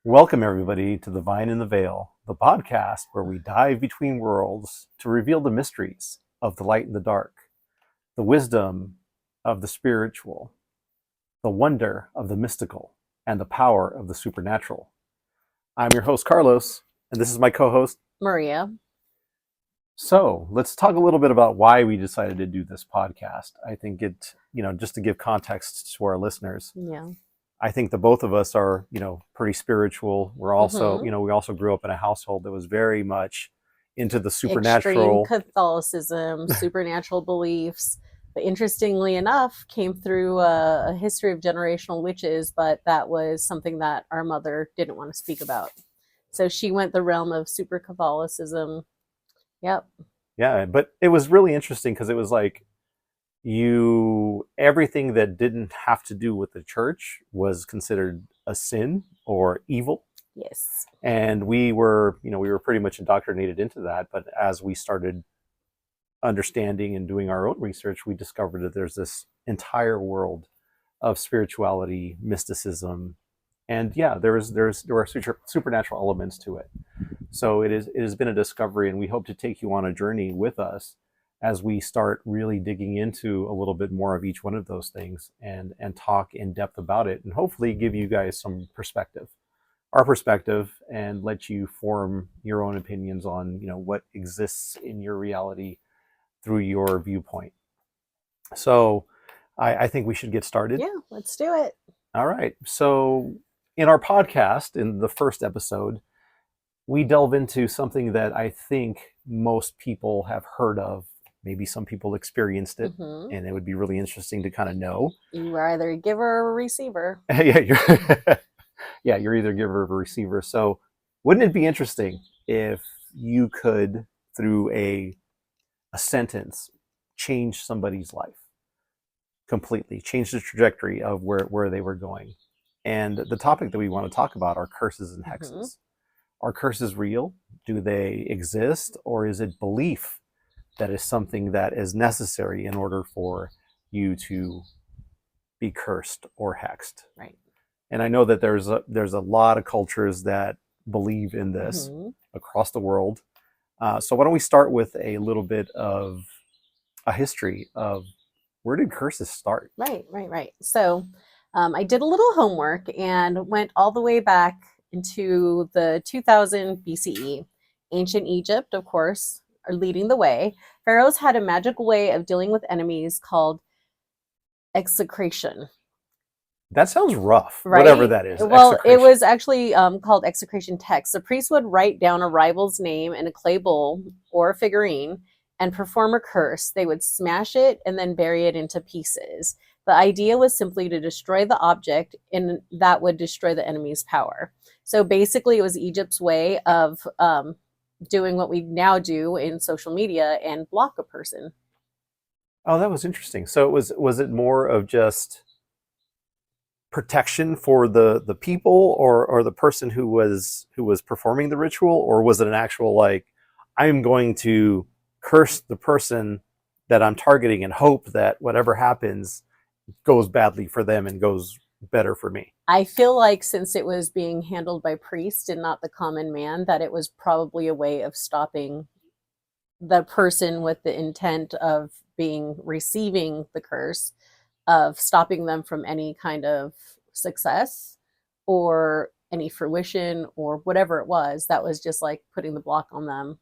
Welcome, everybody, to The Vine and the Veil, the podcast where we dive between worlds to reveal the mysteries of the light and the dark, the wisdom of the spiritual, the wonder of the mystical, and the power of the supernatural. I'm your host, Carlos, and this is my co host. Maria. So let's talk a little bit about why we decided to do this podcast. I think just to give context to our listeners. Yeah. I think the both of us are, pretty spiritual. We're also, Mhm. we also grew up in a household that was very much into the Extreme supernatural. Catholicism, supernatural beliefs. But interestingly enough, came through a history of generational witches, but that was something that our mother didn't want to speak about. So she went the realm of super Catholicism. Yep. Yeah, but it was really interesting because it was like everything that didn't have to do with the church was considered a sin or evil. Yes. And we were pretty much indoctrinated into that. But as we started understanding and doing our own research, we discovered that there's this entire world of spirituality, mysticism, and yeah, there are supernatural elements to it. So it has been a discovery, and we hope to take you on a journey with us as we start really digging into a little bit more of each one of those things and talk in depth about it, and hopefully give you guys some perspective, our perspective, and let you form your own opinions on what exists in your reality through your viewpoint. So I think we should get started. Yeah, let's do it. All right. So in our podcast, in the first episode, we delve into something that I think most people have heard of. Maybe some people experienced it, and it would be really interesting to kind of know. You are either a giver or a receiver. You're either a giver or a receiver. So wouldn't it be interesting if you could, through a sentence, change somebody's life completely, change the trajectory of where they were going? And the topic that we want to talk about are curses and hexes. Are curses real? Do they exist? Or is it belief that is something that is necessary in order for you to be cursed or hexed? Right. And I know that there's a lot of cultures that believe in this across the world. So why don't we start with a little bit of a history of where did curses start? Right. So I did a little homework and went all the way back into the 2000 BCE. Ancient Egypt, of course, are leading the way. Pharaohs had a magical way of dealing with enemies called execration. That sounds rough, right? Whatever that is. Well, it was actually called execration text. The priest would write down a rival's name in a clay bowl or a figurine and perform a curse. They would smash it and then bury it into pieces. The idea was simply to destroy the object, and that would destroy the enemy's power. So basically, it was Egypt's way of doing what we now do in social media and block a person. Oh, that was interesting. So was it more of just protection for the people or the person who was performing the ritual, or was it an actual, like, I'm going to curse the person that I'm targeting and hope that whatever happens goes badly for them and goes better for me? I feel like since it was being handled by priests and not the common man, that it was probably a way of stopping the person with the intent of receiving the curse, of stopping them from any kind of success or any fruition or whatever it was. That was just like putting the block on them,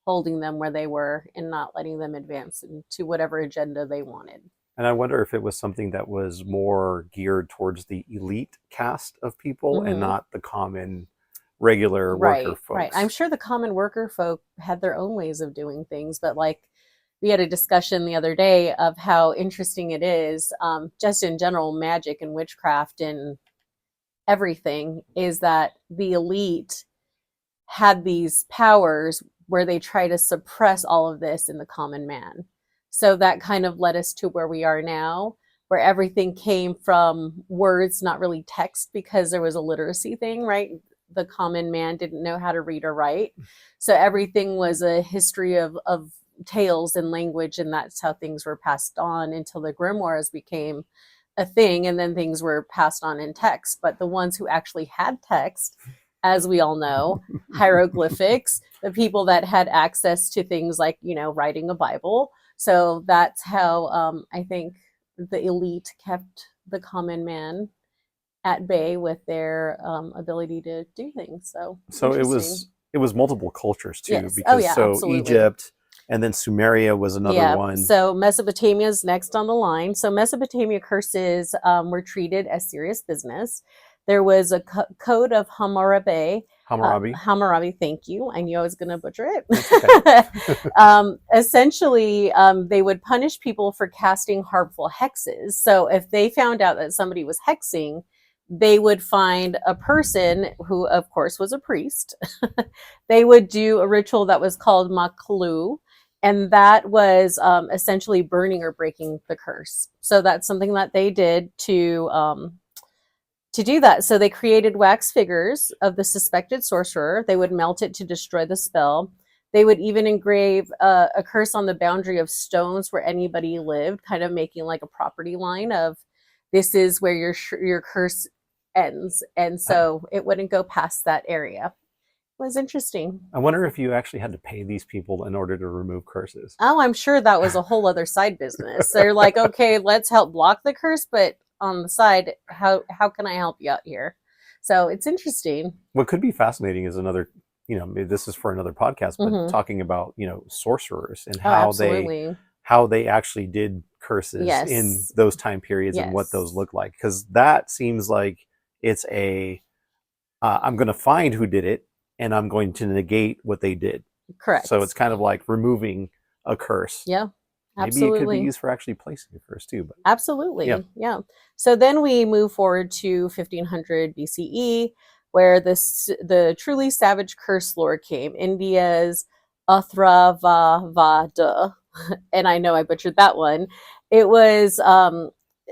holding them where they were and not letting them advance into whatever agenda they wanted. And I wonder if it was something that was more geared towards the elite caste of people and not the common regular worker folks. Right. I'm sure the common worker folk had their own ways of doing things, but like we had a discussion the other day of how interesting it is, just in general, magic and witchcraft and everything, is that the elite had these powers where they try to suppress all of this in the common man. So that kind of led us to where we are now, where everything came from words, not really text, because there was a literacy thing, right? The common man didn't know how to read or write. So everything was a history of tales and language, and that's how things were passed on until the grimoires became a thing, and then things were passed on in text. But the ones who actually had text as we all know, hieroglyphics, the people that had access to things like, writing a Bible. So that's how I think the elite kept the common man at bay with their ability to do things. So So interesting. it was multiple cultures too, Yes. Oh, because yeah, so absolutely. Egypt and then Sumeria was another Yeah. one. So Mesopotamia is next on the line. So Mesopotamia curses were treated as serious business. There was a code of Hammurabi. Hammurabi. Hammurabi, thank you. I knew I was going to butcher That's okay. it. Essentially, they would punish people for casting harmful hexes. So if they found out that somebody was hexing, they would find a person who, of course, was a priest. They would do a ritual that was called maklu, and that was essentially burning or breaking the curse. So that's something that they did to do that. So they created wax figures of the suspected sorcerer. They would melt it to destroy the spell. They would even engrave a curse on the boundary of stones where anybody lived, kind of making like a property line of this is where your curse ends, and so it wouldn't go past that area. It was interesting. I wonder if you actually had to pay these people in order to remove curses. Oh, I'm sure that was a whole other side business. They're like, okay, let's help block the curse, but on the side, how can I help you out here? So it's interesting. What could be fascinating is another, maybe this is for another podcast, but Mm-hmm. talking about, sorcerers and Oh, absolutely. how they actually did curses in Yes. those time periods and what those Yes. look like. Because that seems like it's I'm going to find who did it and I'm going to negate what they did. Correct. So it's kind of like removing a curse. Yeah. Maybe it could be Absolutely. used for actually placing a curse too. But yeah. Absolutely. Yeah. So then we move forward to 1500 BCE, where the truly savage curse lord came, India's Athravavada. And I know I butchered that one. It was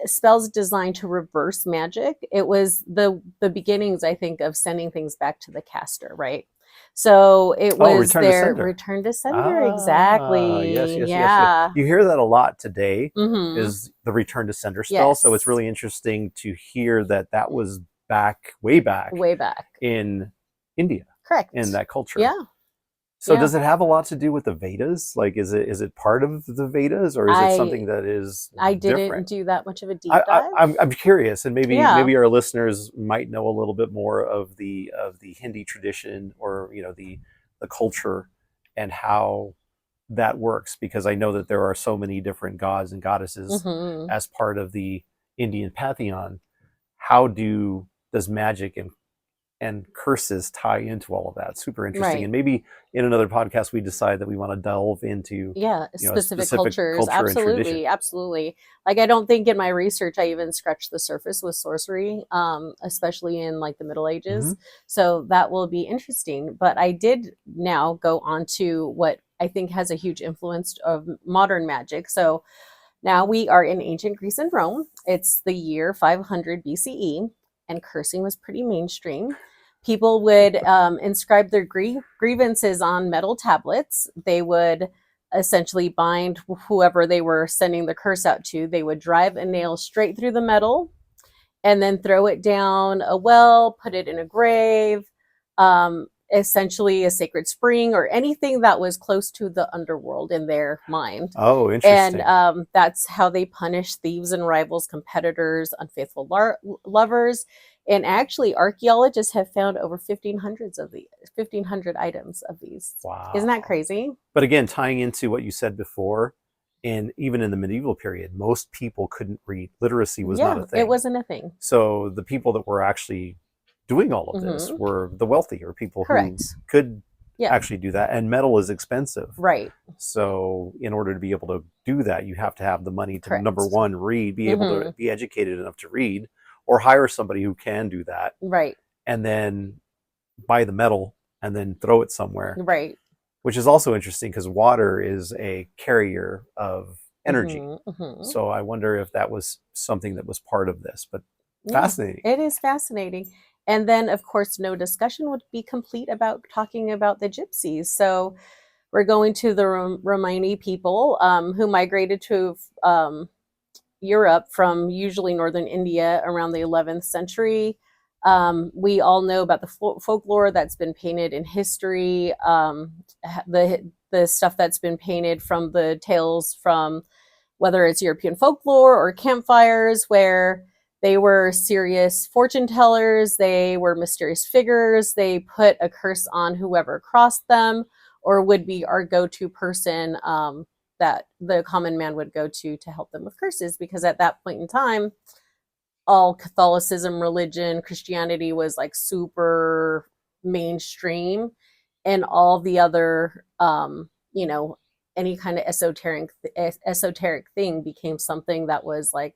spells designed to reverse magic. It was the beginnings, I think, of sending things back to the caster, right? So it Oh, was return to their sender. return to sender. Yes, Exactly. yes, yes, yes. Yeah. You hear that a lot today Mm-hmm. is the return to sender spell. So it's Yes. really interesting to hear that that was back, way back Way back. in India, Correct. in that culture. Yeah. So Yeah. does it have a lot to do with the Vedas? Like, is it part of the Vedas, or is it something that is I didn't different? do that much of a deep dive. I'm curious, and Yeah. maybe our listeners might know a little bit more of the Hindi tradition, or the culture and how that works, because I know that there are so many different gods and goddesses Mm-hmm. as part of the Indian pantheon. How does magic and curses tie into all of that? Super interesting. Right. And maybe in another podcast we decide that we want to delve into Yeah, a specific specific cultures. culture and tradition. Absolutely, absolutely. Like I don't think in my research I even scratched the surface with sorcery, especially in like the Middle Ages. Mm-hmm. So that will be interesting. But I did now go on to what I think has a huge influence of modern magic. So now we are in ancient Greece and Rome. It's the year 500 BCE, and cursing was pretty mainstream. People would inscribe their grievances on metal tablets. They would essentially bind whoever they were sending the curse out to. They would drive a nail straight through the metal and then throw it down a well, put it in a grave, essentially a sacred spring, or anything that was close to the underworld in their mind. Oh, And interesting. that's how they punish thieves and rivals, competitors, unfaithful lovers. And actually, archaeologists have found over 1,500 items of these. Isn't that Wow. crazy? But again, tying into what you said before, and even in the medieval period, most people couldn't read. Literacy was not Yeah, a it thing. wasn't a thing. So the people that were actually doing all of this Mm-hmm. were the wealthy, or people who Correct. could Yeah. actually do that. And metal is expensive. Right. So in order to be able to do that, you have to have the money to, Correct. number one, read, be able Mm-hmm. to be educated enough to read, or hire somebody who can do that, Right. and then buy the metal and then throw it somewhere. Right. Which is also interesting because water is a carrier of energy. Mm-hmm. Mm-hmm. So I wonder if that was something that was part of this, but Yeah, fascinating. it is fascinating. And then, of course, no discussion would be complete about talking about the gypsies. So we're going to the Romani people who migrated to Europe from usually northern India around the 11th century. We all know about the folklore that's been painted in history, the stuff that's been painted from the tales from whether it's European folklore or campfires, where they were serious fortune tellers, they were mysterious figures, they put a curse on whoever crossed them, or would be our go-to person that the common man would go to help them with curses, because at that point in time, all Catholicism, religion, Christianity was like super mainstream, and all the other, any kind of esoteric thing became something that was like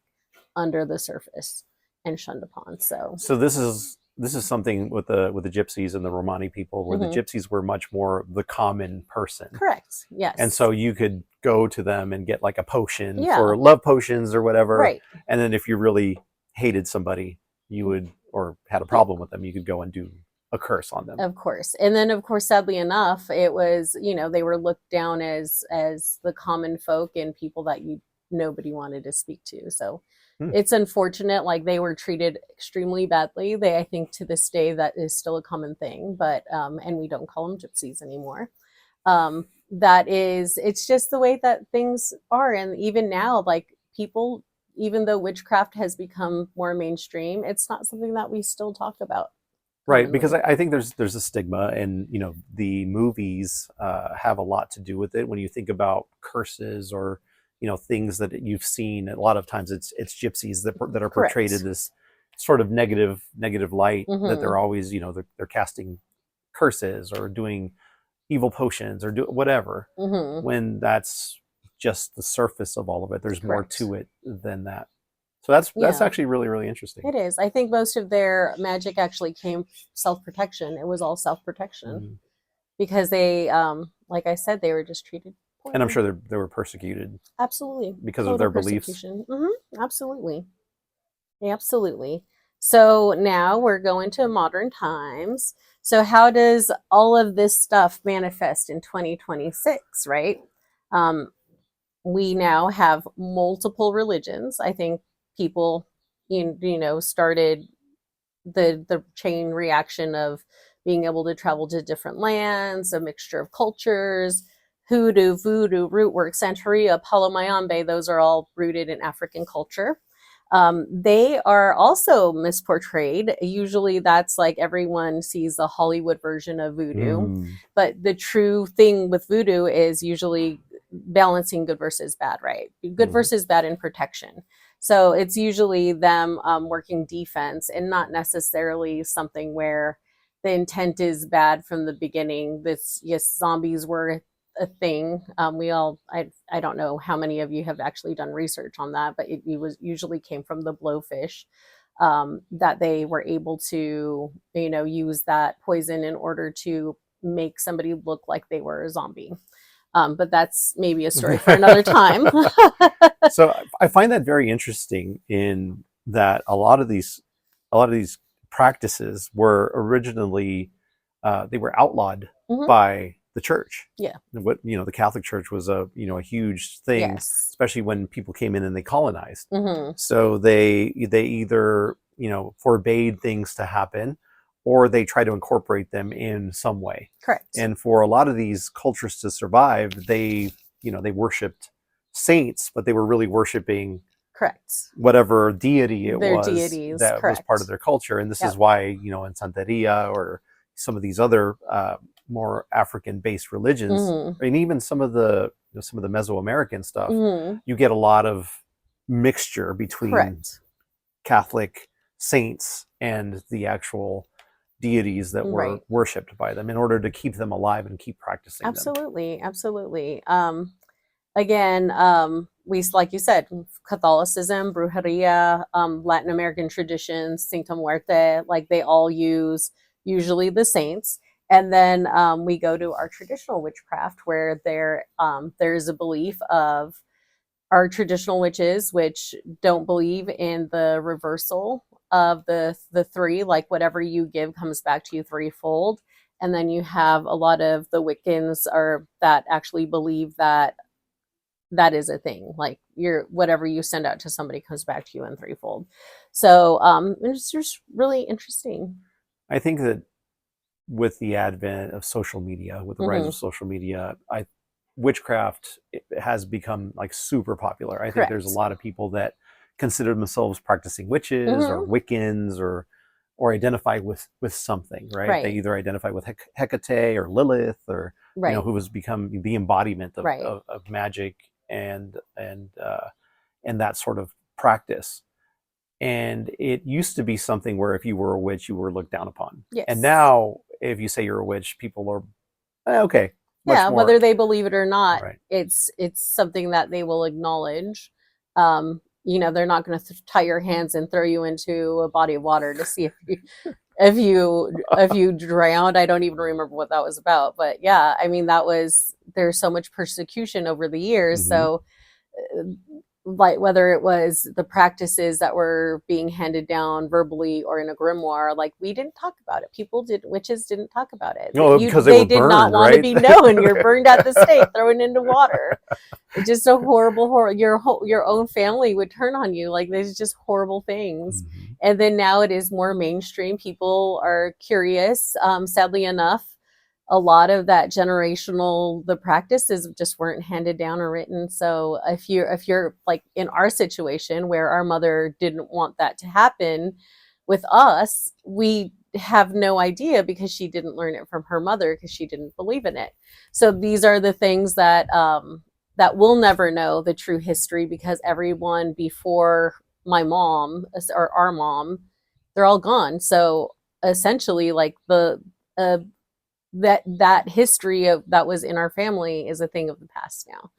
under the surface and shunned upon. So, So this is something with the gypsies and the Romani people, where the mhm. gypsies were much more the common person, Correct. and Yes. so you could go to them and get like a potion Yeah. for love potions or whatever, Right. and then if you really hated somebody, you would, or had a Yep. problem with them, you could go and do a curse on them. Of course. And then of course, sadly enough, it was, they were looked down as the common folk and people that you nobody wanted to speak to. So Hmm. it's unfortunate, like they were treated extremely badly. They, I think to this day, that is still a common thing, but and we don't call them gypsies anymore. That is, it's just the way that things are. And even now, like people, even though witchcraft has become more mainstream, it's not something that we still talk about Right, because commonly. I think there's a stigma, and the movies have a lot to do with it. When you think about curses or things that you've seen, a lot of times it's gypsies that are portrayed in Correct. this sort of negative light, that Mm-hmm. they're always they're casting curses or doing evil potions or do whatever. Mm-hmm. When that's just the surface of all of it, there's more Correct. to it than that. So that's Yeah, actually really, really interesting. it is. I think most of their magic actually came self-protection. It was all self-protection Mhm. because they, like I said, they were just treated And I'm poorly. sure they were persecuted Absolutely. because of Total their beliefs. persecution. Absolutely. Absolutely. So now we're going to modern times. So how does all of this stuff manifest in 2026, right? Um, we now have multiple religions. I think people, started the chain reaction of being able to travel to different lands, a mixture of cultures. Hoodoo, voodoo, rootwork, Santeria, Palo Mayombe, those are all rooted in African culture. They are also misportrayed. Usually that's like everyone sees the Hollywood version of voodoo. Mm. But the true thing with voodoo is usually balancing good versus bad, right? Good Mhm. versus bad in protection. So it's usually them working defense and not necessarily something where the intent is bad from the beginning. This, yes, zombies were a thing. I don't know how many of you have actually done research on that, but it was usually came from the blowfish, that they were able to, use that poison in order to make somebody look like they were a zombie. But that's maybe a story for another time. So I find that very interesting, in that a lot of these practices were originally, they were outlawed Hmm. by the church. Yeah. What the Catholic Church was a huge thing, Yes. especially when people came in and they colonized. Hmm. So they either forbade things to happen, or they try to incorporate them in some way. Correct. And for a lot of these cultures to survive, they worshipped saints, but they were really worshiping Correct. whatever deity it Their was deities. that was part of Correct. their culture. And this is Yep. why, in Santeria or some of these other more African-based religions, Hmm. and even some of the Mesoamerican stuff, Hmm. you get a lot of mixture between Correct. Catholic saints and the actual deities that were Right. worshipped by them, in order to keep them alive and keep practicing them. Absolutely. Absolutely. Again, we, like you said, Catholicism, brujeria, Latin American traditions, Cinco Muerte, like they all use usually the saints. And then we go to our traditional witchcraft, where there's a belief of our traditional witches, which don't believe in the reversal of the three, like whatever you give comes back to you threefold. And then you have a lot of the Wiccans, or that actually believe that that is a thing, like your whatever you send out to somebody comes back to you in threefold. So it's just really interesting. I think that with the advent of social media, with the rise Hmm. of social media, witchcraft has become like super popular. I think there's a Correct. lot of people that consider themselves practicing witches or Hmm. Wiccans or identify with something, right? They Right. either identify with Hecate or Lilith, or Right. who has become the embodiment Right. of magic and that sort of practice. And it used to be something where if you were a witch, you were looked down upon. And Yes. now, if you say you're a witch, people are okay, much Yeah, more whether they believe it or not, right. it's something that they will acknowledge. They're not going to tie your hands and throw you into a body of water to see if you drowned. I don't even remember what that was about, but yeah, I mean there's so much persecution over the years. Mm-hmm. So like whether it was the practices that were being handed down verbally or in a grimoire, like we didn't talk about it. Witches didn't talk about it. No, because they They were did not burned, want to right? be known. You're burned at the stake, thrown into water. It's just a horrible horror. Your own family would turn on you. Like there's just horrible things. Mm-hmm. And then now it is more mainstream. People are curious. Sadly enough, a lot of that the practices just weren't handed down or written. So if you're like in our situation where our mother didn't want that to happen with us, we have no idea because she didn't learn it from her mother because she didn't believe in it. So these are the things that we'll never know the true history, because everyone before my mom or our mom, they're all gone. So essentially, like uh, that history of that was in our family is a thing of the past now,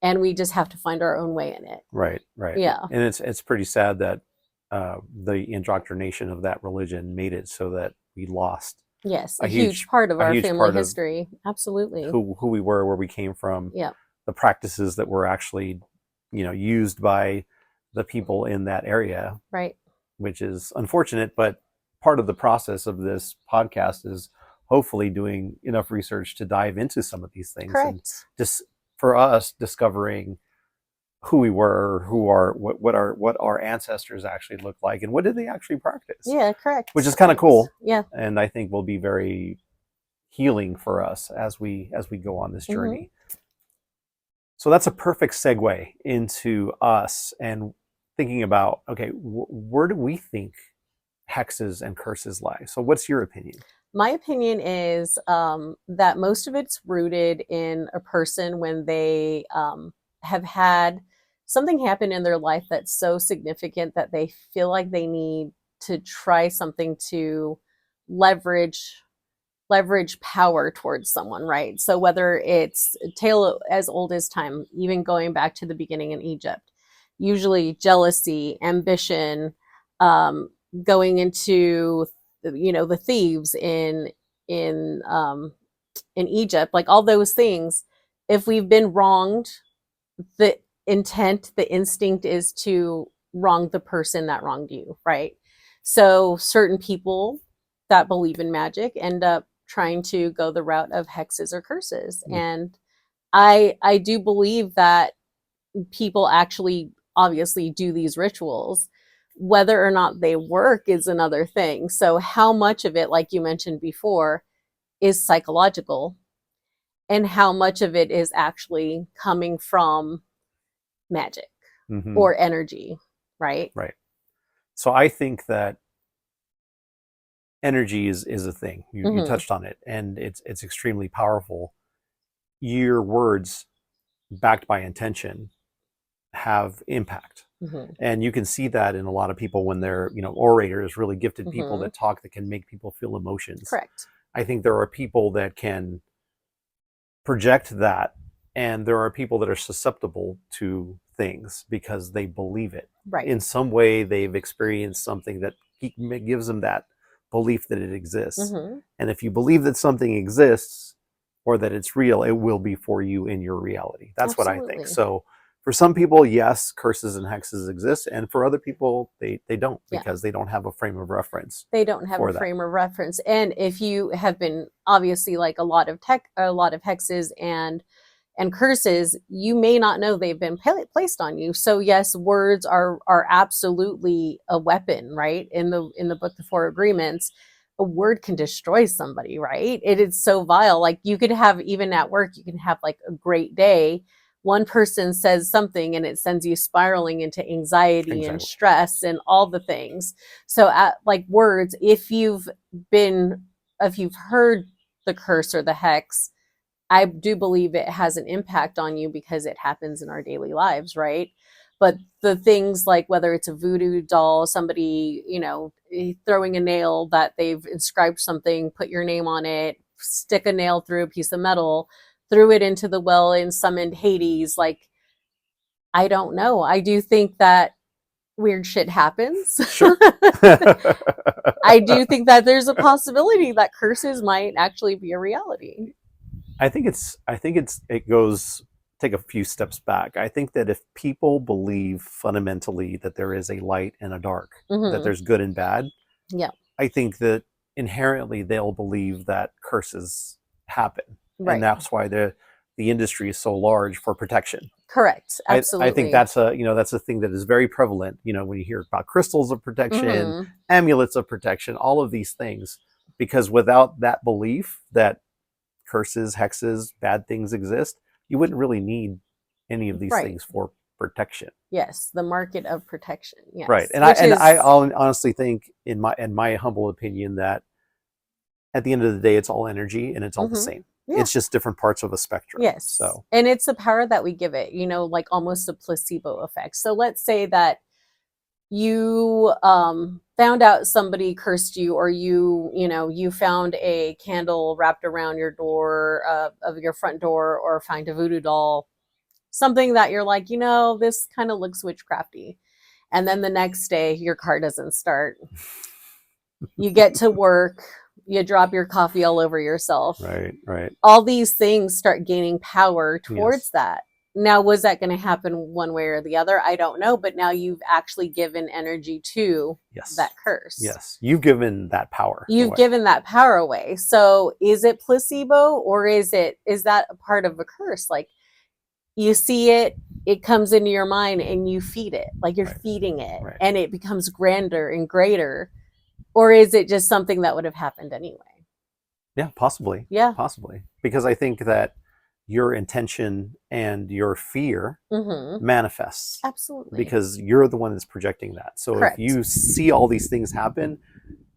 and we just have to find our own way in it. Right, right. Yeah. And it's pretty sad that the indoctrination of that religion made it so that we lost Yes, a a huge huge part of a our huge family part of history. Absolutely. who we were, where we came from, Yeah. the practices that were actually used by the people in that area, Right. which is unfortunate. But part of the process of this podcast is hopefully doing enough research to dive into some of these things, and Correct. just for us discovering who we were, what our ancestors actually looked like, and what did they actually practice, Yeah. Correct. which is kind of cool, Yeah. and I think will be very healing for us as we go on this Hmm. journey. So that's a perfect segue into us and thinking about, okay, where do we think hexes and curses lie? So what's your opinion? My opinion is that most of it's rooted in a person when they have had something happen in their life that's so significant that they feel like they need to try something to leverage power towards someone, right? So whether it's a tale as old as time, even going back to the beginning in Egypt, usually jealousy, ambition, um, going into the thieves in in Egypt, like all those things. If we've been wronged, the the instinct is to wrong the person that wronged you, right? So certain people that believe in magic end up trying to go the route of hexes or curses. Mm. And I do believe that people actually obviously do these rituals. Whether or not they work is another thing. So how much of it, like you mentioned before, is psychological, and how much of it is actually coming from magic Mm-hmm. or energy, right? Right. So I think that energy is a thing. You Mm-hmm. touched on it, and it's extremely powerful. Your words, backed by intention, have impact. Mm-hmm. And you can see that in a lot of people when they're, orators, really gifted people Mm-hmm. that talk, that can make people feel emotions. Correct. I think there are people that can project that, and there are people that are susceptible to things because they believe it. Right. In some way, they've experienced something that gives them that belief that it exists. Mm-hmm. And if you believe that something exists or that it's real, it will be for you in your reality. That's what I think. Absolutely. So for some people, yes, curses and hexes exist, and for other people, they don't, Yeah. because they don't have a frame of reference. They don't have a frame of reference. And if you have been obviously like a lot of hexes and curses, you may not know they've been placed on you. So yes, words are absolutely a weapon, right? In the book, The Four Agreements, a word can destroy somebody, right? It is so vile. Like you could have, even at work, you can have like a great day. One person says something and it sends you spiraling into anxiety and Exactly. stress and all the things. So like words, if you've heard the curse or the hex, I do believe it has an impact on you because it happens in our daily lives, right? But the things like whether it's a voodoo doll, somebody, throwing a nail that they've inscribed something, put your name on it, stick a nail through a piece of metal, threw it into the well and summoned Hades, like, I don't know. I do think that weird shit happens. Sure. I do think that there's a possibility that curses might actually be a reality. It goes, take a few steps back. I think that if people believe fundamentally that there is a light and a dark, that there's good and bad, Yeah. I think that inherently they'll believe that curses happen. Right. And that's why the industry is so large for protection. Correct. Absolutely. I think that's a thing that is very prevalent, when you hear about crystals of protection, amulets of protection, all of these things, because without that belief that curses, hexes, bad things exist, you wouldn't really need any of these things for protection. Yes, the market of protection. Yes. Right. And I honestly think, in my humble opinion, that at the end of the day, it's all energy and it's all the same. Yeah. It's just different parts of a spectrum. Yes. So, and it's the power that we give it, like almost a placebo effect. So let's say that you found out somebody cursed you, or you found a candle wrapped around your door of your front door, or find a voodoo doll, something that you're like, this kind of looks witchcrafty. And then the next day your car doesn't start. You get to work, you drop your coffee all over yourself. Right. All these things start gaining power towards that. Now, was that going to happen one way or the other? I don't know. But now you've actually given energy to that curse. Yes. You've given that power. You've given that power away. So is it placebo, or is that a part of a curse? Like, you see it, it comes into your mind and you feed it, like you're feeding it, and it becomes grander and greater. Or is it just something that would have happened anyway? Yeah, possibly. Yeah. Possibly. Because I think that your intention and your fear manifests. Absolutely. Because you're the one that's projecting that. So if you see all these things happen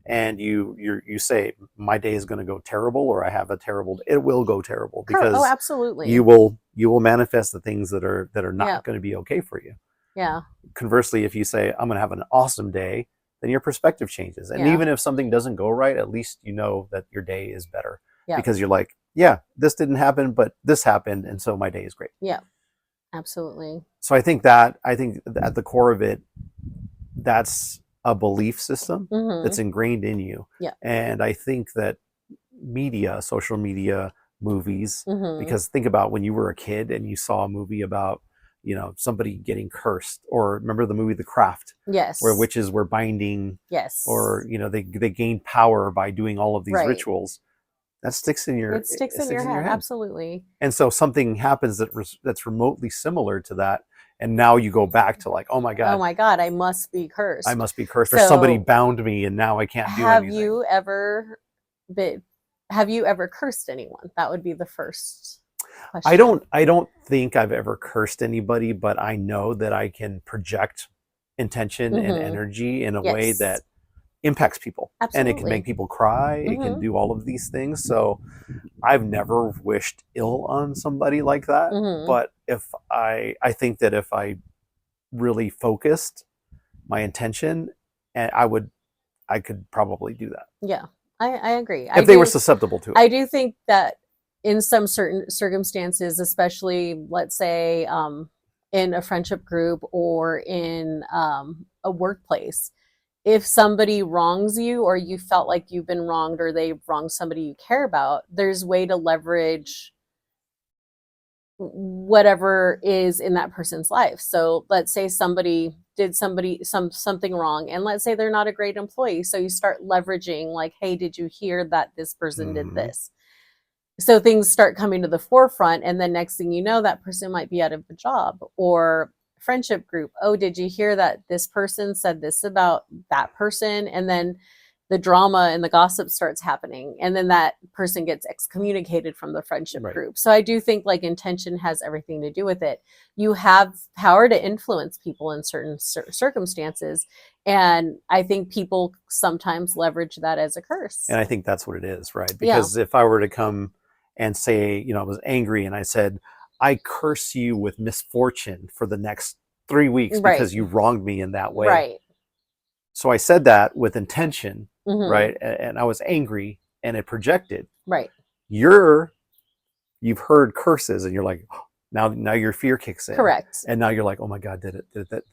and you say, my day is going to go terrible, or I have a terrible day, it will go terrible, because absolutely. you will manifest the things that are not going to be okay for you. Yeah. Conversely, if you say, I'm going to have an awesome day, then your perspective changes. And even if something doesn't go right, at least you know that your day is better. Yeah. Because you're like, yeah, this didn't happen, but this happened, and so my day is great. Yeah, absolutely. So I think at the core of it, that's a belief system that's ingrained in you. Yeah. And I think that media, social media, movies, because think about when you were a kid and you saw a movie about, somebody getting cursed, or remember the movie The Craft? Yes. Where witches were binding. Yes. Or, they gained power by doing all of these rituals. That sticks in your head. Absolutely. And so something happens that's remotely similar to that. And now you go back to like, oh my God, I must be cursed. Or somebody bound me and now I can't do anything. Have you ever cursed anyone? That would be the first question. I don't think I've ever cursed anybody, but I know that I can project intention and energy in a way that impacts people. Absolutely. And it can make people cry. It can do all of these things. So I've never wished ill on somebody like that. But if I think that if I really focused my intention, and I could probably do that. Yeah, I agree. If they were susceptible to it. I do think that in some certain circumstances, especially let's say in a friendship group or in a workplace, if somebody wrongs you, or you felt like you've been wronged, or they wronged somebody you care about, there's way to leverage whatever is in that person's life. So let's say somebody did something wrong, and let's say they're not a great employee. So you start leveraging like, hey, did you hear that this person did this? So things start coming to the forefront, and then next thing you know, that person might be out of a job. Or friendship group, oh, did you hear that this person said this about that person? And then the drama and the gossip starts happening, and then that person gets excommunicated from the friendship Right. group. So I do think like intention has everything to do with it. You have power to influence people in certain circumstances, and I think people sometimes leverage that as a curse. And I think that's what it is, right? Yeah. Because if I were to come and say, you know, I was angry and I said, I curse you with misfortune for the next 3 weeks Right. because you wronged me in that way. Right. So I said that with intention, Mhm. right? And I was angry and it projected. Right. You've heard curses and you're like, oh, now your fear kicks in. Correct. And now you're like, oh my God, did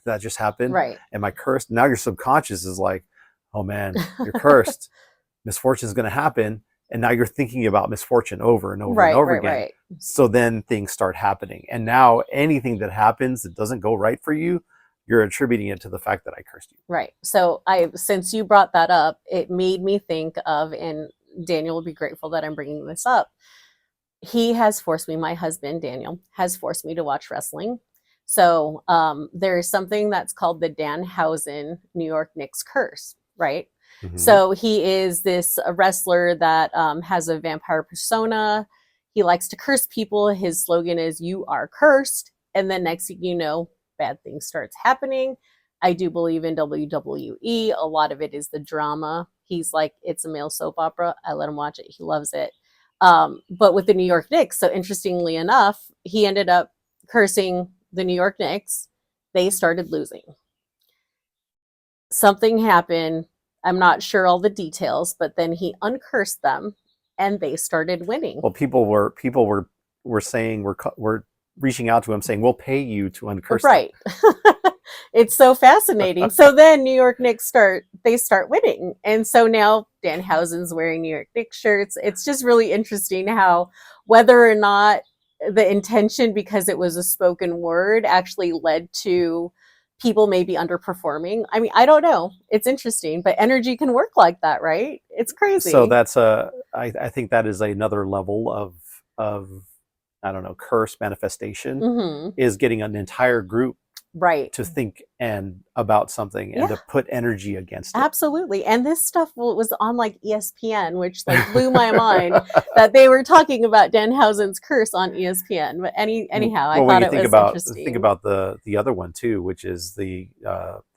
that just happen? Right. Am I cursed? Now your subconscious is like, oh man, you're cursed. Misfortune is going to happen. And now you're thinking about misfortune over and over Right, and over right, again. right. So then things start happening. And now anything that happens that doesn't go right for you, you're attributing it to the fact that I cursed you. Right. So since you brought that up, it made me think of, and Daniel will be grateful that I'm bringing this up. He has forced me, my husband, Daniel, has forced me to watch wrestling. So there is something that's called the Danhausen New York Knicks curse, right? Mhm. So he is this wrestler that has a vampire persona. He likes to curse people. His slogan is, "You are cursed." And then next thing you know, bad things starts happening. I do believe in WWE. A lot of it is the drama. He's like, it's a male soap opera. I let him watch it. He loves it. But with the New York Knicks, so interestingly enough, he ended up cursing the New York Knicks. They started losing. Something happened. I'm not sure all the details, but then he uncursed them and they started winning. Well, people were saying, we're reaching out to him saying, we'll pay you to uncurse them. Right. It's so fascinating. So then New York Knicks start winning. And so now Danhausen's wearing New York Knicks shirts. It's just really interesting how whether or not the intention, because it was a spoken word, actually led to people maybe underperforming. I mean, I don't know. It's interesting, but energy can work like that, right? It's crazy. So that's I think that is another level of I don't know, curse manifestation, Mhm. is getting an entire group Right. to think and about something and Yeah. to put energy against it. Absolutely. And this stuff was on like ESPN, which like blew my mind that they were talking about Danhausen's curse on ESPN. But anyhow, I Well, when thought you it think was about interesting. the other one too, which is the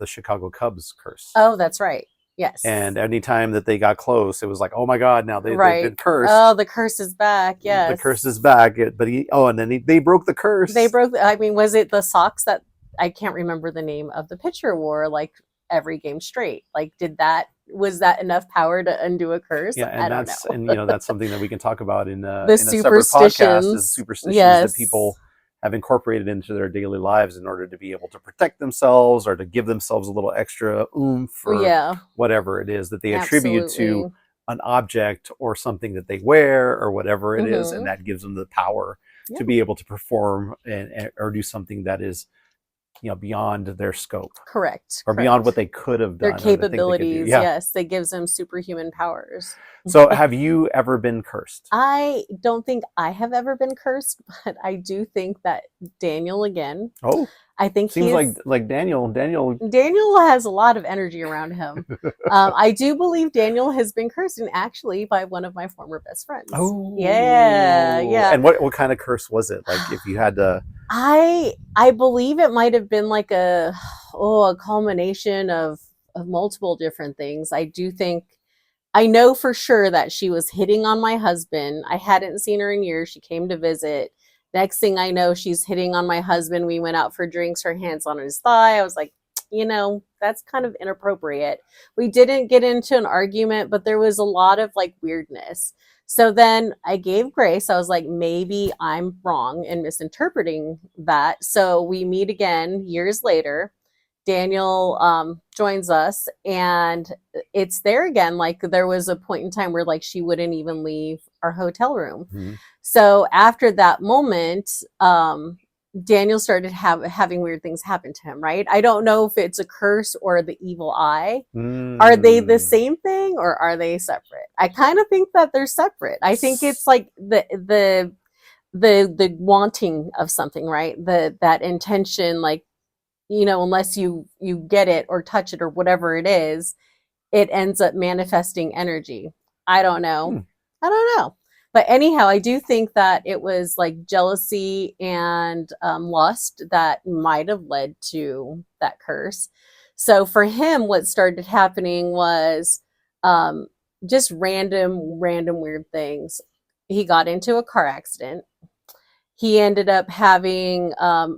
Chicago Cubs curse. Oh, that's right. Yes. And anytime that they got close, it was like, oh my God, now they've been cursed. Oh, the curse is back. Yes. The curse is back. But and then they broke the curse. They broke. I mean, was it the socks that I can't remember the name of the pitcher wore like every game straight? Like, was that enough power to undo a curse? Yeah, and I don't know. and that's something that we can talk about in The a separate podcast, is superstitions Yes. that people have incorporated into their daily lives in order to be able to protect themselves or to give themselves a little extra oomph or whatever it is that they attribute to an object or something that they wear or whatever it is, and that gives them the power to be able to perform or do something that is, beyond their scope. Correct. Or beyond what they could have done. Their capabilities, yes. They gives them superhuman powers. So have you ever been cursed? I don't think I have ever been cursed, but I do think that Daniel again. Oh. I think seems like Daniel has a lot of energy around him. I do believe Daniel has been cursed, and actually by one of my former best friends. Oh. Yeah. And what kind of curse was it? Like, if you had to... I believe it might have been like a culmination of multiple different things. I know for sure that she was hitting on my husband. I hadn't seen her in years. She came to visit. Next thing I know, she's hitting on my husband. We went out for drinks, her hands on his thigh. I was like, that's kind of inappropriate. We didn't get into an argument, but there was a lot of like weirdness. So then I gave grace. I was like, maybe I'm wrong in misinterpreting that. So we meet again years later. Daniel joins us, and it's there again. Like, there was a point in time where like she wouldn't even leave our hotel room. Mm-hmm. So after that moment, Daniel started having weird things happen to him, right? I don't know if it's a curse or the evil eye. Are they the same thing or are they separate? I kind of think that they're separate. I think it's like the wanting of something, right? That intention, like, unless you get it or touch it or whatever it is, it ends up manifesting energy. I don't know. Hmm. I don't know. But anyhow, I do think that it was like jealousy and lust that might have led to that curse. So for him, what started happening was um, just random weird things. He got into a car accident. He ended up having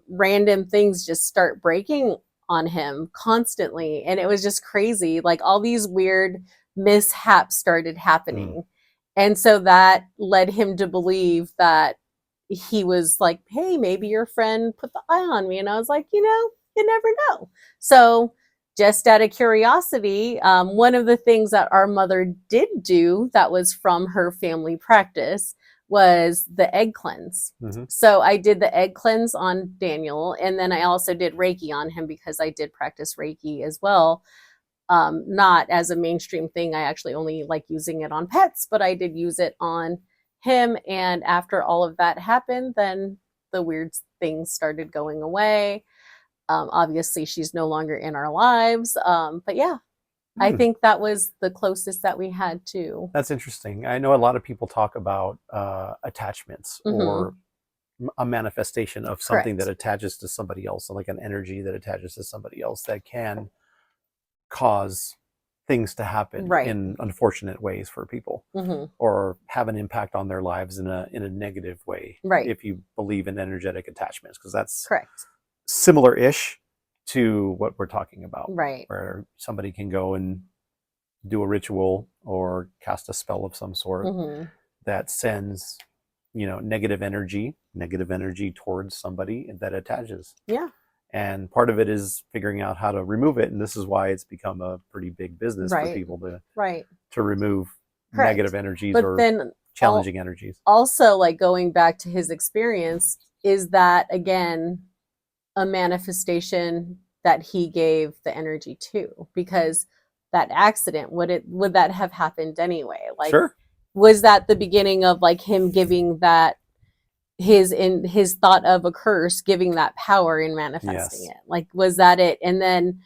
random things just start breaking on him constantly. And it was just crazy. Like all these weird mishaps started Hmm. happening. And so that led him to believe that he was like, hey, maybe your friend put the eye on me. And I was like, you never know. So, just out of curiosity, one of the things that our mother did do that was from her family practice was the egg cleanse. Hmm. So I did the egg cleanse on Daniel, and then I also did Reiki on him because I did practice Reiki as well. Not as a mainstream thing. I actually only like using it on pets, but I did use it on him. And after all of that happened, then the weird things started going away. Obviously, she's no longer in our lives. But yeah, I Hmm. think that was the closest that we had to. That's interesting. I know a lot of people talk about attachments Mm-hmm. or a manifestation of something that Correct. attaches to somebody else, like an energy that attaches to somebody else that can cause things to happen Right. in unfortunate ways for people Mm-hmm. or have an impact on their lives in a negative way Right. if you believe in energetic attachments, because that's Correct. similar-ish to what we're talking about, Right. where somebody can go and do a ritual or cast a spell of some sort Mm-hmm. that sends negative energy towards somebody that attaches. Yeah. And part of it is figuring out how to remove it, and this is why it's become a pretty big business for Right. people Right. to remove Correct. negative energies But or then challenging energies. also, like going back to his experience, is that again a manifestation that he gave the energy to? Because that accident, would that have happened anyway? Like, Sure. was that the beginning of like him giving that his thought of a curse, giving that power in manifesting Yes. it? Like, was that it? And then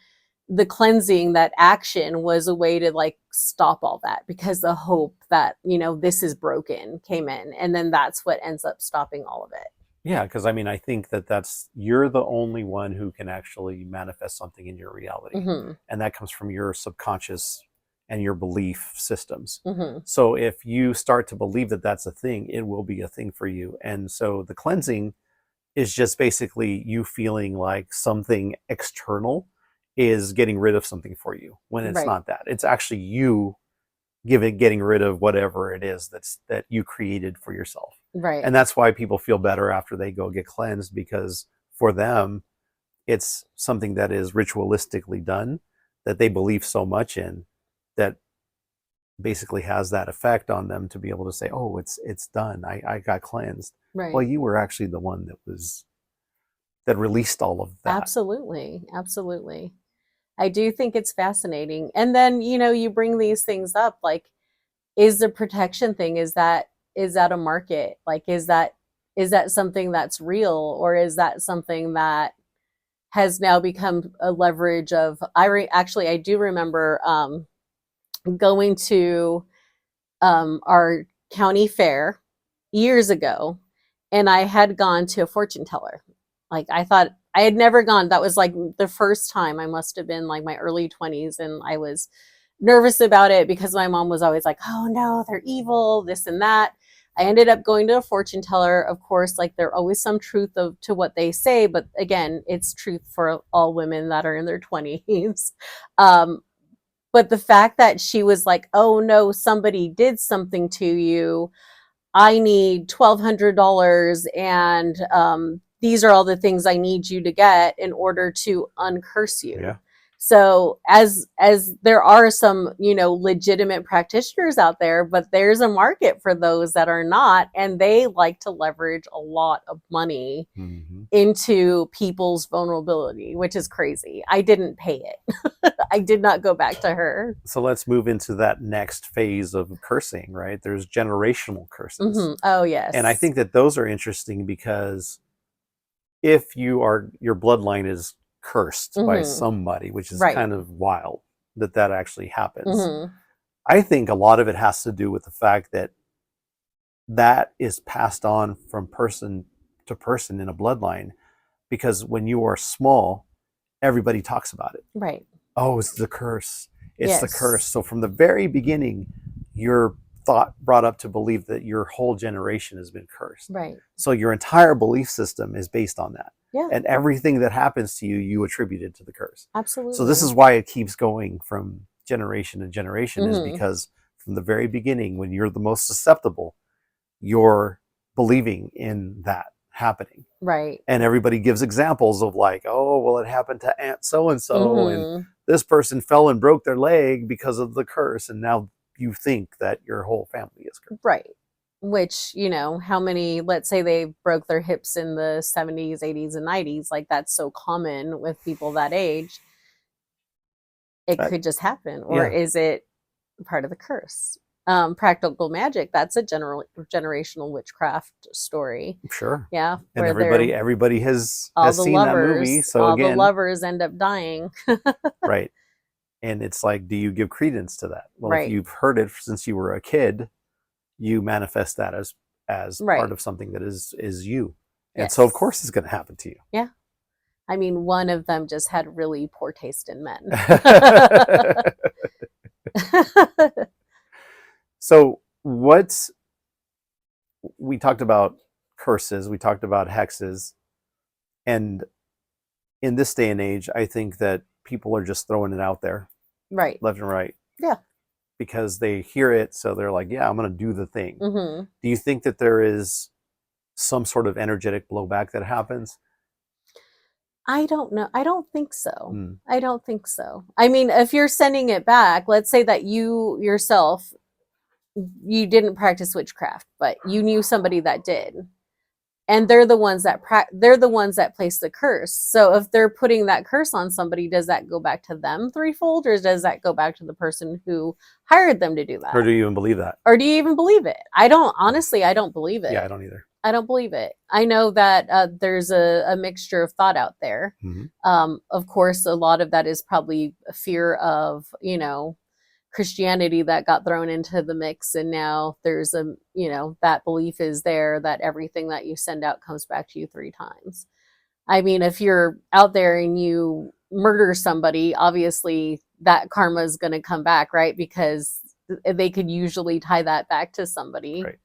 the cleansing, that action was a way to like stop all that, because the hope that this is broken came in, and then that's what ends up stopping all of it. Yeah, because I mean, I think that's you're the only one who can actually manifest something in your reality, Mm-hmm. and that comes from your subconscious and your belief systems. Mm-hmm. So if you start to believe that that's a thing, it will be a thing for you. And so the cleansing is just basically you feeling like something external is getting rid of something for you when it's Right. not that. It's actually you getting rid of whatever it is that you created for yourself. Right. And that's why people feel better after they go get cleansed, because for them it's something that is ritualistically done that they believe so much in, that basically has that effect on them to be able to say, oh, it's done, I got cleansed. Well, Right. you were actually the one that released all of that. Absolutely. Absolutely. I do think it's fascinating. And then, you bring these things up, like, is the protection thing, is that a market? Like, is that something that's real, or is that something that has now become a leverage of actually I do remember going to our county fair years ago, and I had gone to a fortune teller. Like, I thought I had never gone. That was like the first time. I must have been like my early 20s, and I was nervous about it because my mom was always like, "Oh no, they're evil, this and that." I ended up going to a fortune teller. Of course, like there always some truth to what they say, but again, it's truth for all women that are in their 20s. Um, but the fact that she was like, "Oh no, somebody did something to you. I need $1,200, and these are all the things I need you to get in order to uncurse you." Yeah. So as there are some, legitimate practitioners out there, but there's a market for those that are not, and they like to leverage a lot of money Mm-hmm. into people's vulnerability, which is crazy. I didn't pay it. I did not go back to her. So let's move into that next phase of cursing, right? There's generational curses. Oh, yes. And I think that those are interesting because if your bloodline is cursed by somebody, which is kind of wild that actually happens. I think a lot of it has to do with the fact that is passed on from person to person in a bloodline, because when you are small, everybody talks about it. Right. Oh, it's the curse. It's the curse. So from the very beginning, you're brought up to believe that your whole generation has been cursed. Right. So your entire belief system is based on that. Yeah. And everything that happens to you, you attribute it to the curse. Absolutely. So this is why it keeps going from generation to generation, is because from the very beginning, when you're the most susceptible, you're believing in that happening. Right. And everybody gives examples of like, oh, well, it happened to Aunt so-and-so, and this person fell and broke their leg because of the curse. And now you think that your whole family is cursed. Right. Which, how many, let's say they broke their hips in the 70s, 80s, and 90s, like that's so common with people that age. It could just happen. Or is it part of the curse? Practical magic, that's a generational witchcraft story. Sure. Yeah. And everybody has seen that movie. So all the lovers end up dying. Right. And it's like, do you give credence to that? Well, if you've heard it since you were a kid, you manifest that as part of something that is you. And so of course it's going to happen to you. Yeah. I mean, one of them just had really poor taste in men. So we talked about curses, we talked about hexes, and in this day and age, I think that people are just throwing it out there, right, left and right. Yeah. Because they hear it, so they're like, yeah, I'm going to do the thing. Mm-hmm. Do you think that there is some sort of energetic blowback that happens? I don't know. I don't think so. I don't think so. I mean, if you're sending it back, let's say that you yourself, you didn't practice witchcraft, but you knew somebody that did. And they're the ones that place the curse. So if they're putting that curse on somebody, does that go back to them threefold, or does that go back to the person who hired them to do that? Or do you even believe that? Or do you even believe it? I don't believe it. Yeah, I don't either. I don't believe it. I know that there's a mixture of thought out there. Of course, a lot of that is probably a fear of, Christianity that got thrown into the mix, and now there's that belief is there that everything that you send out comes back to you 3 times. I mean, if you're out there and you murder somebody, obviously that karma is going to come back, right? Because they could usually tie that back to somebody. Right.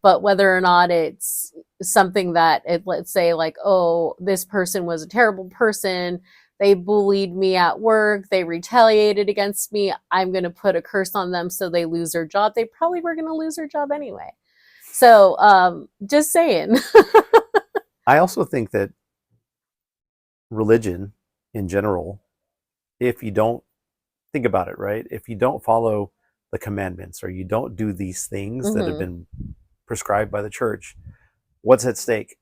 But whether or not it's something that let's say like, oh, this person was a terrible person, they bullied me at work, they retaliated against me, I'm going to put a curse on them so they lose their job. They probably were going to lose their job anyway. So just saying. I also think that religion in general, if you don't think about it, right? If you don't follow the commandments, or you don't do these things that have been prescribed by the church, what's at stake?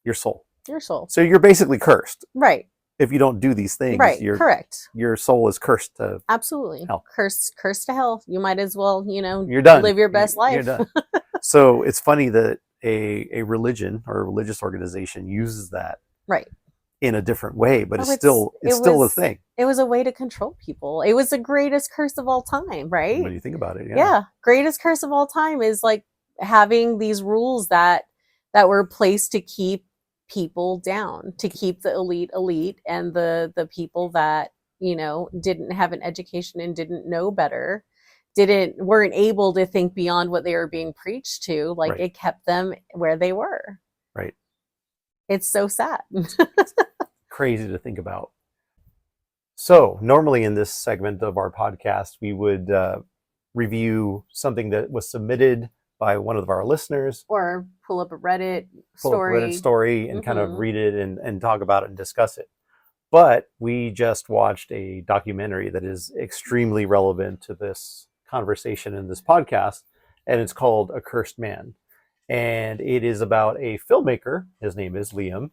Your soul. Your soul. So you're basically cursed. Right. If you don't do these things, right, correct. Your soul is cursed to absolutely hell. Cursed to hell. You might as well, you're done. Live your best life. You're done. So it's funny that a religion or a religious organization uses that right in a different way, but it's still a thing. It was a way to control people. It was the greatest curse of all time, right? When you think about it, yeah. Greatest curse of all time is like having these rules that were placed to keep people down, to keep the elite and the people that didn't have an education and didn't know better, weren't able to think beyond what they were being preached to. Like right. It kept them where they were. Right. It's so sad. Crazy to think about. So normally in this segment of our podcast, we would review something that was submitted by one of our listeners, or pull up a Reddit story and kind of read it and talk about it and discuss it. But we just watched a documentary that is extremely relevant to this conversation in this podcast, and it's called A Cursed Man. And it is about a filmmaker. His name is Liam,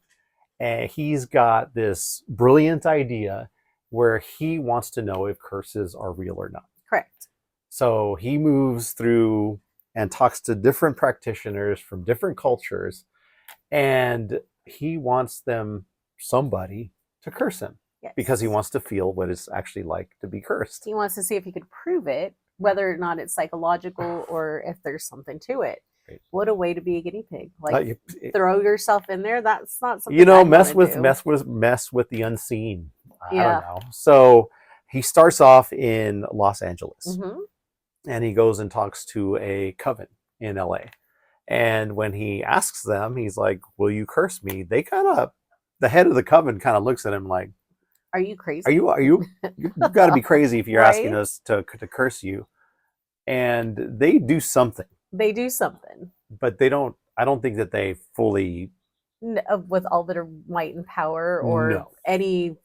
and he's got this brilliant idea where he wants to know if curses are real or not. Correct. So he moves through and talks to different practitioners from different cultures, and he wants somebody to curse him Yes. because he wants to feel what it's actually like to be cursed. He wants to see if he could prove it, whether or not it's psychological or if there's something to it. Right. What a way to be a guinea pig! Like throw yourself in there. That's not something mess with the unseen. I Yeah. don't know. So he starts off in Los Angeles, Mm-hmm. and he goes and talks to a coven in LA. And when he asks them, he's like, "Will you curse me?" The head of the coven kind of looks at him like, Are you crazy? you've got to be crazy if you're Right? asking us to curse you. And they do something, They do something but I don't think that they fully, with all their might and power, or No. any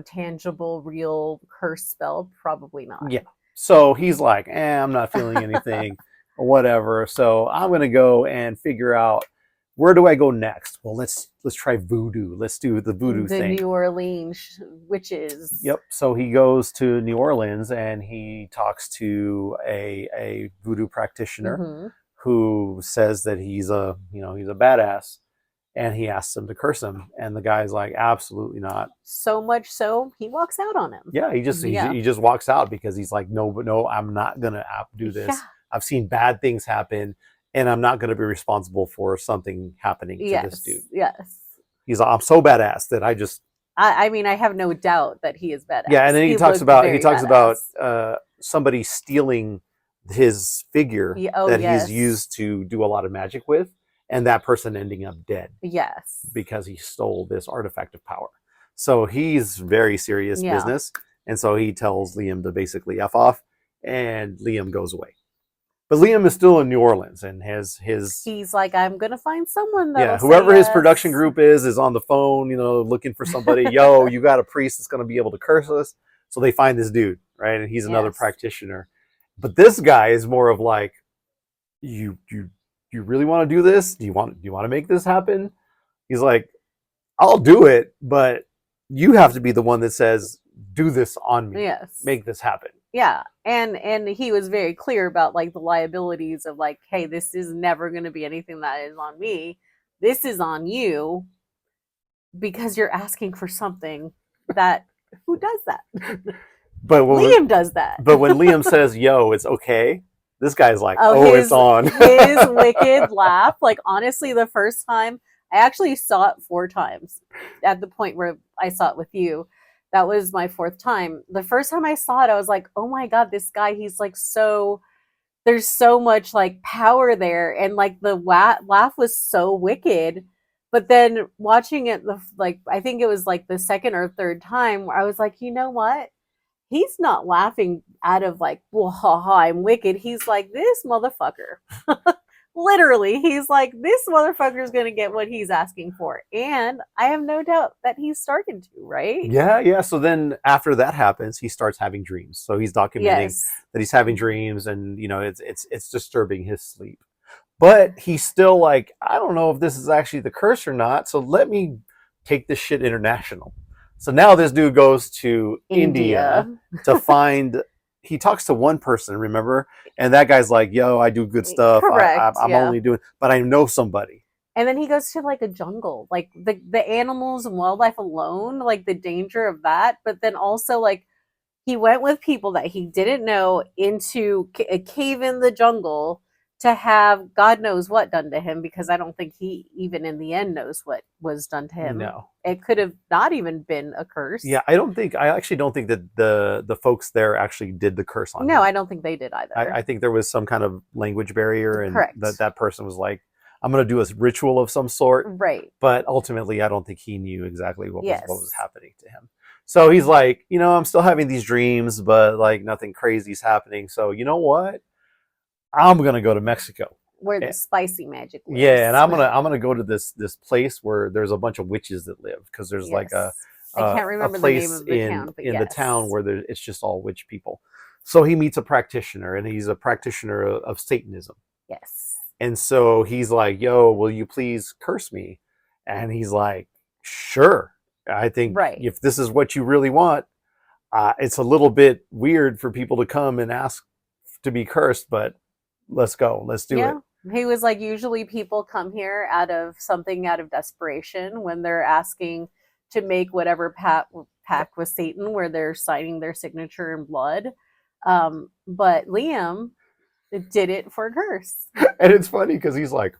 tangible, real curse spell. Probably not. Yeah. So he's like, I'm not feeling anything or whatever. So I'm going to go and figure out, where do I go next? Well, let's try voodoo. Let's do the voodoo The thing. New Orleans witches. Yep. So he goes to New Orleans and he talks to a voodoo practitioner Mhm. who says that he's a badass, and he asks him to curse him, and the guy's like, absolutely not. So much so he walks out on him. Yeah, he just walks out because he's like, no, I'm not gonna do this. Yeah. I've seen bad things happen, and I'm not gonna be responsible for something happening to this dude. Yes. I'm so badass that I mean, I have no doubt that he is badass. Yeah, and then he talks looked about very badass. somebody stealing his figure that he's used to do a lot of magic with, and that person ending up dead Yes. because he stole this artifact of power. So he's very serious Yeah. business, and so he tells Liam to basically F off, and Liam goes away. But Liam is still in New Orleans, and he's like, I'm gonna find someone that whoever his production group is on the phone, looking for somebody. Yo, you got a priest that's going to be able to curse us. So they find this dude, right? And he's another practitioner. But this guy is more of like, you really want to do this? Do you want to make this happen? He's like, I'll do it, but you have to be the one that says, do this on me. Yes. Make this happen. Yeah. And he was very clear about like the liabilities of like, hey, this is never going to be anything that is on me. This is on you, because you're asking for something that, who does that? But Liam does that. But when Liam says, yo, it's okay, this guy's like, it's on. His wicked laugh. Like, honestly, the first time, I actually saw it 4 times at the point where I saw it with you. That was my 4th time. The first time I saw it, I was like, oh my God, this guy, he's like there's so much like power there. And like the laugh was so wicked. But then watching it, I think it was like the 2nd or 3rd time where I was like, you know what? He's not laughing out of like, well, haha, I'm wicked. He's like, this motherfucker. Literally, he's like, this motherfucker is going to get what he's asking for. And I have no doubt that he's starting to, right? Yeah. So then after that happens, he starts having dreams. So he's documenting that he's having dreams, and it's disturbing his sleep. But he's still like, I don't know if this is actually the curse or not. So let me take this shit international. So now this dude goes to India to find. He talks to one person, remember? And that guy's like, yo, I do good stuff. Correct, I'm only doing, but I know somebody. And then he goes to like a jungle, like the animals and wildlife alone, like the danger of that. But then also like he went with people that he didn't know into a cave in the jungle to have God knows what done to him, because I don't think he even in the end knows what was done to him. No. It could have not even been a curse. Yeah, I actually don't think that the folks there actually did the curse on him. No, I don't think they did either. I think there was some kind of language barrier, and Correct. that person was like, I'm going to do a ritual of some sort. Right. But ultimately, I don't think he knew exactly what was happening to him. So he's like, I'm still having these dreams, but like nothing crazy is happening. So you know what? I'm going to go to Mexico, where the spicy magic lives. Yeah, and I'm gonna go to this place where there's a bunch of witches that live, because there's like a I can't a remember the name place of the town, but in the town yes. where it's just all witch people. So he meets a practitioner, and he's a practitioner of Satanism. Yes. And so he's like, "Yo, will you please curse me?" And he's like, "Sure. I think Right. if this is what you really want, it's a little bit weird for people to come and ask to be cursed, but let's go. Let's do it." Yeah. He was like, usually people come here out of something out of desperation when they're asking to make whatever pact with Satan where they're signing their signature in blood. But Liam did it for a curse. And it's funny because he's like,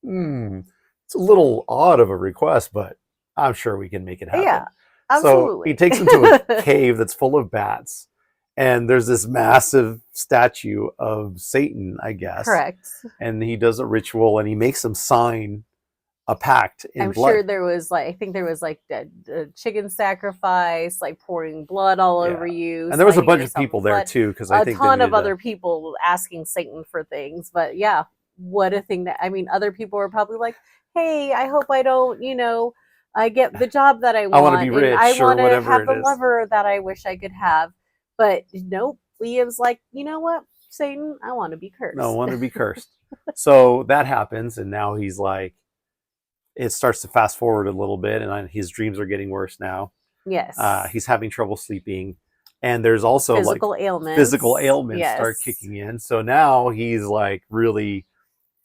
it's a little odd of a request, but I'm sure we can make it Yeah, happen. So he absolutely. takes him to a cave that's full of bats, and there's this massive statue of Satan, I guess. Correct. And he does a ritual, and he makes him sign a pact in I'm blood. sure there was like, I think there was like a chicken sacrifice, like pouring blood all over you. And there was a signing bunch of yourself people in there blood. too, because I A think ton of other people asking Satan for things. But yeah, what a thing that, I mean, other people were probably like, hey, I hope I don't, I get the job that I I want to be want and I rich or want to whatever have it the is. lover that I wish I could have. But nope, Liam's like, you know what, Satan, I want to be cursed. No, I want to be cursed. So that happens, and now he's like, it starts to fast forward a little bit, and his dreams are getting worse now. Yes. He's having trouble sleeping, and there's also physical ailments. Physical ailments yes. start kicking in. So now he's like really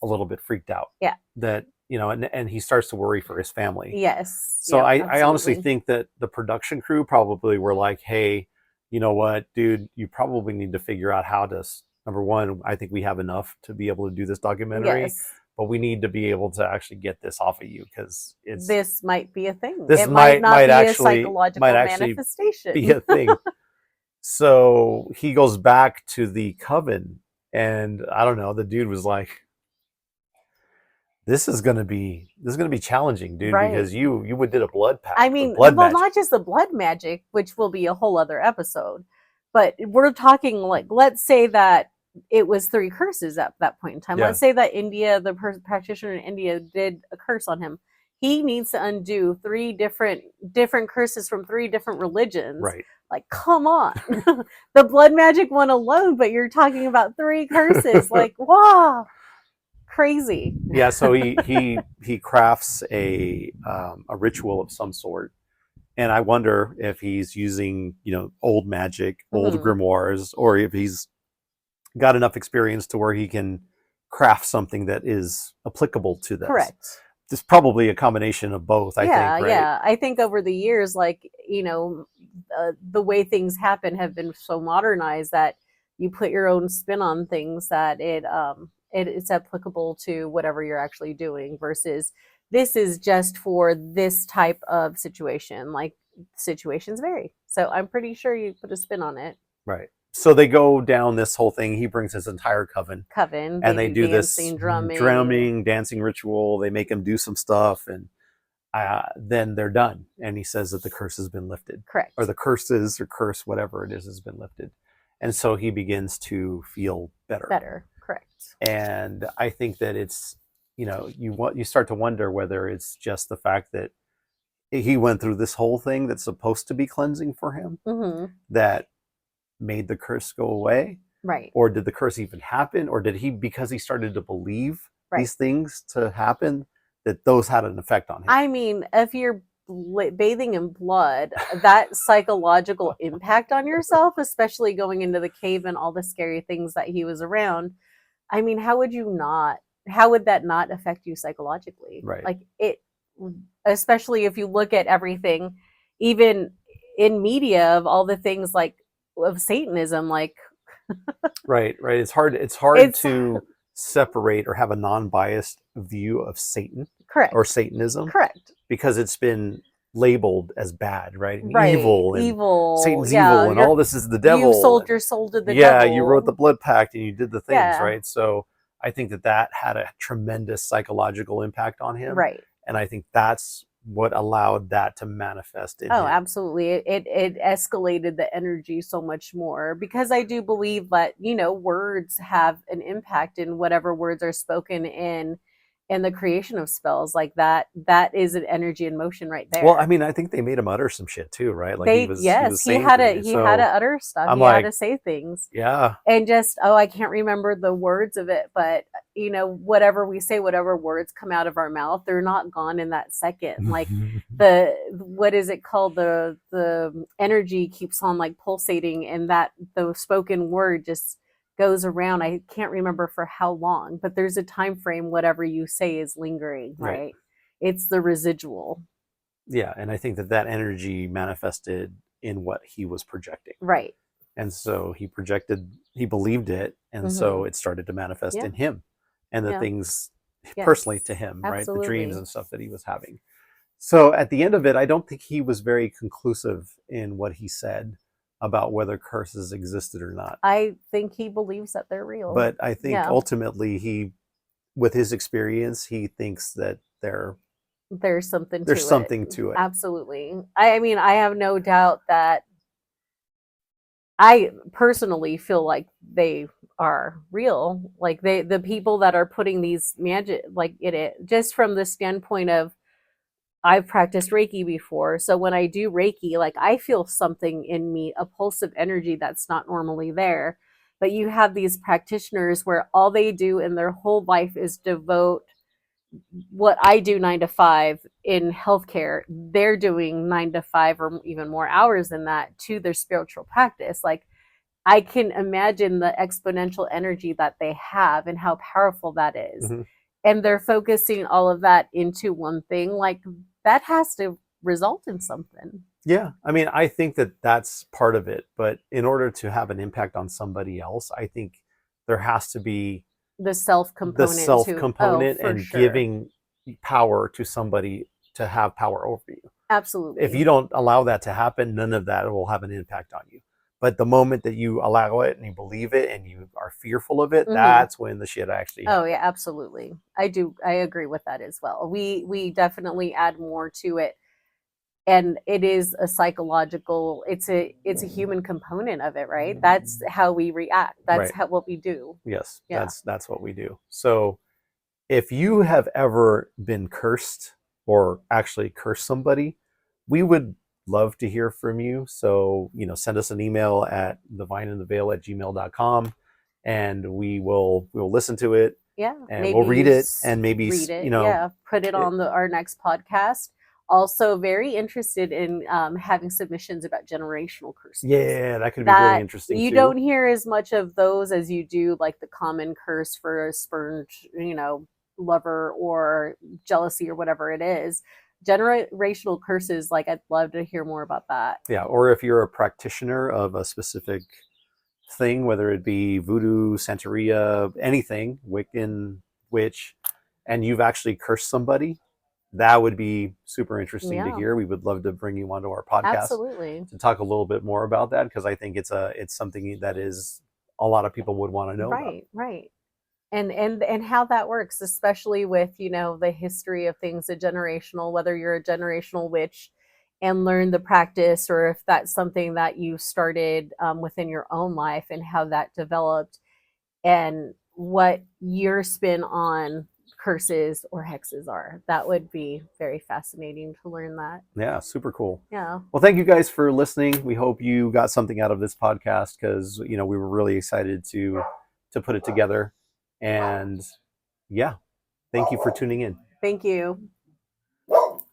a little bit freaked out. Yeah. That and he starts to worry for his family. Yes. So I honestly think that the production crew probably were like, hey, you know what, dude, you probably need to figure out how to. Number one, I think we have enough to be able to do this documentary. Yes. But we need to be able to actually get this off of you because this might be a thing. This it might not be actually, a psychological manifestation. Be a thing. So he goes back to the coven, and I don't know. The dude was like, "This is gonna be challenging, dude, right. because you did a blood pact. I mean, blood well, magic. Not just the blood magic, which will be a whole other episode, but we're talking like, let's say that it was 3 curses at that point in time. Yeah. Let's say that the practitioner in India did a curse on him. He needs to undo 3 different curses from 3 different religions. Right. Like, come on. The blood magic one alone, but you're talking about 3 curses. Like, wow. Crazy. Yeah, so he crafts a ritual of some sort. And I wonder if he's using, old magic, old grimoires, or if he's got enough experience to where he can craft something that is applicable to this. Correct. It's probably a combination of both, I think, right? Yeah. I think over the years, like, the way things happen have been so modernized that you put your own spin on things that it's applicable to whatever you're actually doing versus this is just for this type of situation. Like, situations vary. So I'm pretty sure you put a spin on it. Right. So they go down this whole thing. He brings his entire coven, and they do this drumming, dancing ritual. They make him do some stuff, and then they're done. And he says that the curse has been lifted. Correct. Or the curses or curse, whatever it is, has been lifted. And so he begins to feel better. Correct. And I think that it's, you start to wonder whether it's just the fact that he went through this whole thing that's supposed to be cleansing for him that made the curse go away, right? Or did the curse even happen, or did he, because he started to believe these things to happen, that those had an effect on him? I mean, if you're bathing in blood, that psychological impact on yourself, especially going into the cave and all the scary things that he was around, I mean, how would that not affect you psychologically? Right. Like, it, especially if you look at everything, even in media, of all the things like of Satanism, like right. It's hard to separate or have a non-biased view of Satan, correct, or Satanism, correct, because it's been labeled as bad, right? And right. Evil, Satan's evil, and all this is the devil. You sold your soul to the devil. Yeah, you wrote the blood pact and you did the things, right? So I think that had a tremendous psychological impact on him, right? And I think that's what allowed that to manifest in him. Absolutely. It escalated the energy so much more, because I do believe that, words have an impact in whatever words are spoken in and the creation of spells, like that is an energy in motion right Well, I there. mean, I think they made him utter some shit too, right? Like They, he yes, was saying things. he had to So utter stuff. I'm He had like, to say things. yeah. And just, oh, I can't remember the words of it, but you know, whatever we say, whatever words come out of our mouth, they're not gone in that second. Like the, what is it called, the energy keeps on like pulsating, and that the spoken word just goes around. I can't remember for how long, but there's a time frame. Whatever you say is lingering, Right. right? It's the residual. Yeah, and I think that energy manifested in what he was projecting. Right. And so he believed it, and so it started to manifest Yeah. in him and the Yeah. things personally Yes. to him, right? The dreams Absolutely. and stuff that he was having. So at the end of it, I don't think he was very conclusive in what he said about whether curses existed or not. I think he believes that they're real. But I think Yeah. ultimately with his experience, he thinks that There's something there's to something it. to it. Absolutely. I mean, I have no doubt that I personally feel like they are real. Like the people that are putting these magic, like it just from the standpoint of, I've practiced Reiki before. So when I do Reiki, like I feel something in me, a pulse of energy that's not normally there. But you have these practitioners where all they do in their whole life is devote what I do 9 to 5 in healthcare. They're doing 9 to 5 or even more hours than that to their spiritual practice. Like I can imagine the exponential energy that they have and how powerful that is. Mm-hmm. And they're focusing all of that into one thing. Like that has to result in something. Yeah, I mean, I think that that's part of it, but in order to have an impact on somebody else, I think there has to be The self the component self too. Oh, component for and sure. giving power to somebody to have power over you. Absolutely. If you don't allow that to happen, none of that will have an impact on you. But the moment that you allow it and you believe it and you are fearful of it, that's when the shit actually happens. Oh yeah, absolutely. I agree with that as well. We definitely add more to it, and it is a psychological, it's a human component of it, right? That's how we react. That's Right. how what we do. Yes, Yeah. that's what we do. So if you have ever been cursed or actually cursed somebody, we would love to hear from you. So, send us an email at thevineandtheveil@gmail.com, and we'll listen to it, Yeah. and Maybe we'll read it, and maybe, read it. Yeah. Put it on our next podcast. Also, very interested in having submissions about generational curses. Yeah, that could be really interesting you too. don't hear as much of those as you do like the common curse for a spurned, lover or jealousy or whatever it is. Generational curses, like I'd love to hear more about that. Yeah, or if you're a practitioner of a specific thing, whether it be voodoo, Santeria, anything, Wiccan, witch, and you've actually cursed somebody, that would be super interesting to hear. We would love to bring you onto our podcast. Absolutely. To talk a little bit more about that, because I think it's something that is a lot of people would want to know about. Right. And how that works, especially with the history of things, a generational, whether you're a generational witch and learn the practice, or if that's something that you started within your own life and how that developed, and what your spin on curses or hexes are. That would be very fascinating to learn that. Yeah, super cool. Yeah. Well, thank you guys for listening. We hope you got something out of this podcast, because we were really excited to put it together. And yeah, thank you for tuning in. Thank you.